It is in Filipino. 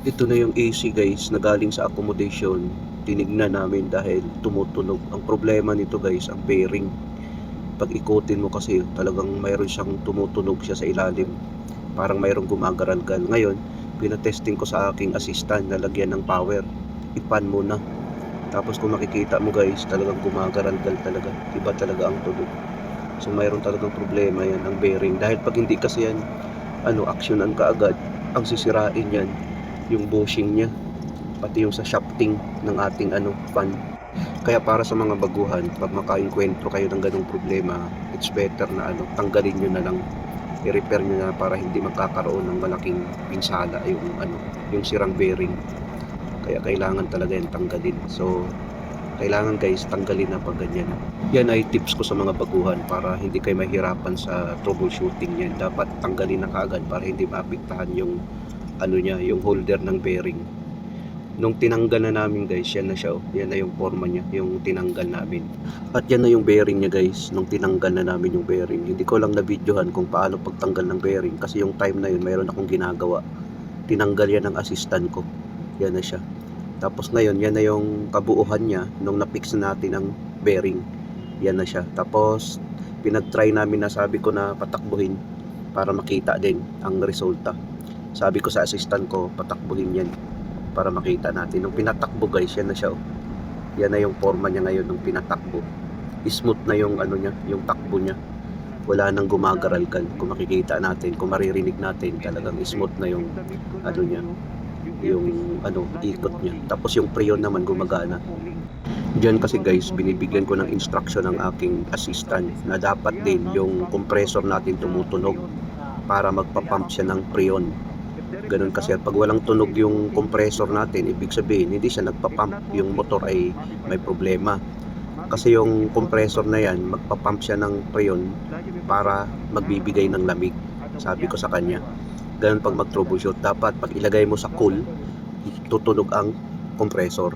Ito na yung AC guys na galing sa accommodation. Tinignan namin dahil tumutunog. Ang problema nito guys, ang bearing. Pag ikutin mo kasi talagang mayroon siyang tumutunog siya sa ilalim. Parang mayroong gumagaralgal. Ngayon, pinatesting ko sa aking assistant na lagyan ng power. Ipan mo na. Tapos kung makikita mo guys, talagang gumagaralgal talaga. Iba talaga ang tunog. So mayroon talagang problema yan ang bearing. Dahil pag hindi kasi yan, aksyonan ka agad, ang sisirain yan yung bushing niya, pati yung sa shafting ng ating fan. Kaya para sa mga baguhan, pag makainkwentro kayo ng ganung problema, it's better na tanggalin nyo na lang, i-repair nyo na para hindi magkakaroon ng malaking pinsala yung sirang bearing. Kaya kailangan talaga yan tanggalin. So kailangan guys tanggalin na pag ganyan. Yan ay tips ko sa mga baguhan para hindi kayo mahirapan sa troubleshooting yan. Dapat tanggalin na kaagad para hindi maapektahan yung yung holder ng bearing. Nung tinanggal na namin guys, yan na siya. Yan na yung forma niya, yung tinanggal namin. At yan na yung bearing niya guys, nung tinanggal na namin yung bearing. Hindi ko lang na-videohan kung paano pagtanggal ng bearing kasi yung time na yun, mayroon akong ginagawa. Tinanggal yan ng assistant ko. Yan na siya. Tapos ngayon, yan na yung kabuuhan niya nung na-fix natin ang bearing. Yan na siya. Tapos pinag-try namin na sabi ko na patakbuhin para makita din ang resulta. Sabi ko sa assistant ko, patakbuhin yan para makita natin. Nung pinatakbo guys, yan na siya. Yan na yung forma niya ngayon nung pinatakbo. Smooth na yung niya, yung takbo niya. Wala nang gumagaralgal. Kung makikita natin, kung maririnig natin, talagang smooth na yung niya, yung ikot niya. Tapos yung preyon naman gumagana. Diyan kasi guys, binibigyan ko ng instruction ng aking assistant na dapat din yung compressor natin tumutunog para magpa-pump siya ng preyon. Ganun kasi pag walang tunog yung compressor natin, ibig sabihin hindi siya nagpa-pump, yung motor ay may problema. Kasi yung compressor na yan, magpa-pump siya ng preyon para magbibigay ng lamig. Sabi ko sa kanya, ganun pag mag-troubleshoot, dapat pag ilagay mo sa cool, tutunog ang compressor.